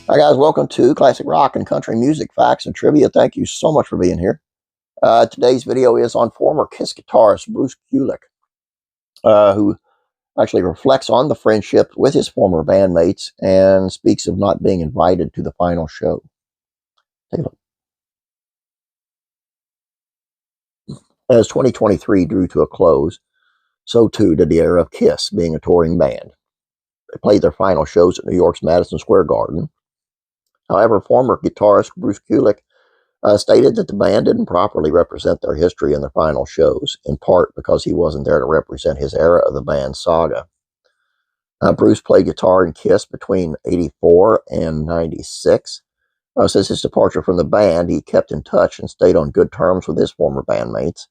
Hi guys, welcome to Classic Rock and Country Music Facts and Trivia. Thank you so much for being here. Today's video is on former Kiss guitarist Bruce Kulick, who actually reflects on the friendship with his former bandmates and speaks of not being invited to the final show. Take a look. As 2023 drew to a close, so too did the era of Kiss being a touring band. They played their final shows at New York's Madison Square Garden. However, former guitarist Bruce Kulick stated that the band didn't properly represent their history in their final shows, in part because he wasn't there to represent his era of the band's saga. Bruce played guitar in Kiss between 84 and 96. Since his departure from the band, he kept in touch and stayed on good terms with his former bandmates.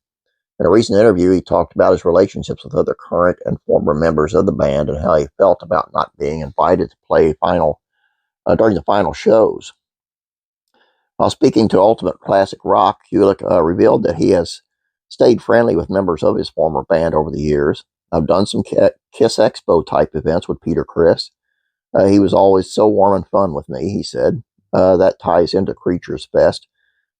In a recent interview, he talked about his relationships with other current and former members of the band and how he felt about not being invited to play during the final shows. While speaking to Ultimate Classic Rock, Kulick revealed that he has stayed friendly with members of his former band over the years. I've done some Kiss Expo type events with Peter Criss. He was always so warm and fun with me, he said. That ties into Creatures Fest,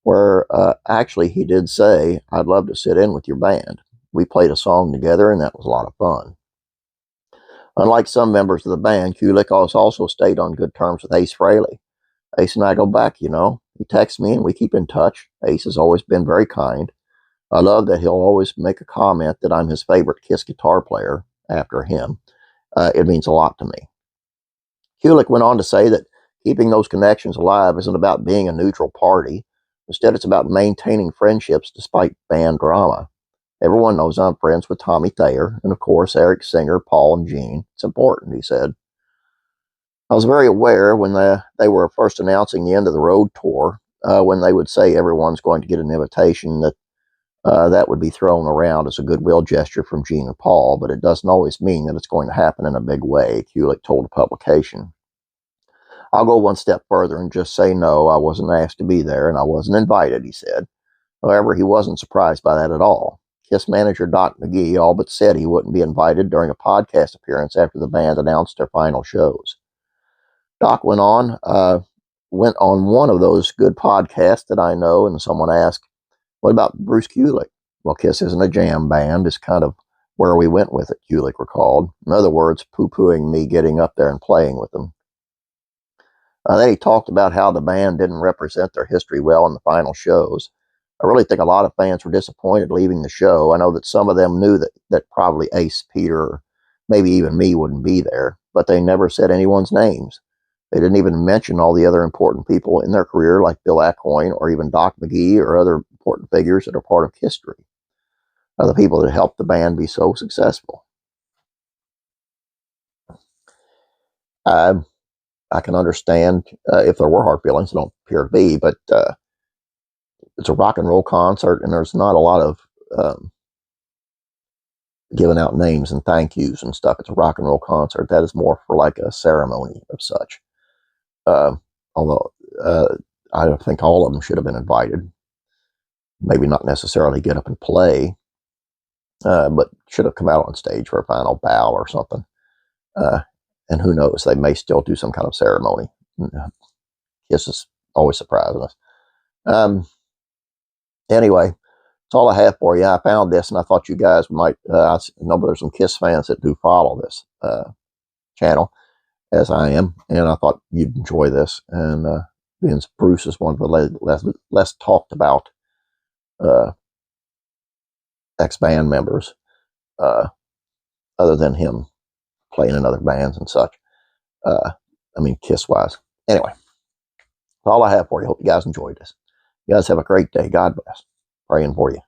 where actually he did say, "I'd love to sit in with your band." We played a song together, and that was a lot of fun. Unlike some members of the band, Kulick also stayed on good terms with Ace Frehley. Ace and I go back, you know. He texts me and we keep in touch. Ace has always been very kind. I love that he'll always make a comment that I'm his favorite Kiss guitar player after him. It means a lot to me. Kulick went on to say that keeping those connections alive isn't about being a neutral party. Instead, it's about maintaining friendships despite band drama. Everyone knows I'm friends with Tommy Thayer and, of course, Eric Singer, Paul, and Gene. It's important, he said. I was very aware when they were first announcing the end of the road tour, when they would say everyone's going to get an invitation, that would be thrown around as a goodwill gesture from Gene and Paul, but it doesn't always mean that it's going to happen in a big way, Kulick told the publication. I'll go one step further and just say no, I wasn't asked to be there and I wasn't invited, he said. However, he wasn't surprised by that at all. Kiss manager Doc McGee all but said he wouldn't be invited during a podcast appearance after the band announced their final shows. Doc went on one of those good podcasts that I know, and someone asked, "What about Bruce Kulick?" Well, Kiss isn't a jam band, is kind of where we went with it, Kulick recalled. In other words, poo-pooing me getting up there and playing with them. Then he talked about how the band didn't represent their history well in the final shows. I really think a lot of fans were disappointed leaving the show. I know that some of them knew that probably Ace, Peter, or maybe even me wouldn't be there, but they never said anyone's names. They didn't even mention all the other important people in their career like Bill Aucoin or even Doc McGee or other important figures that are part of history. The people that helped the band be so successful. I can understand if there were hard feelings. They don't appear to be, but it's a rock and roll concert, and there's not a lot of giving out names and thank yous and stuff. It's a rock and roll concert. That is more for like a ceremony of such. Although I don't think all of them should have been invited. Maybe not necessarily get up and play, but should have come out on stage for a final bow or something. And who knows, they may still do some kind of ceremony. Kiss is always surprising us. Anyway, that's all I have for you. I found this, and I thought you guys might, I know there's some Kiss fans that do follow this channel, as I am, and I thought you'd enjoy this. And being Bruce is one of the less talked about ex-band members, other than him playing in other bands and such. I mean, Kiss-wise. Anyway, that's all I have for you. Hope you guys enjoyed this. You guys have a great day. God bless. Praying for you.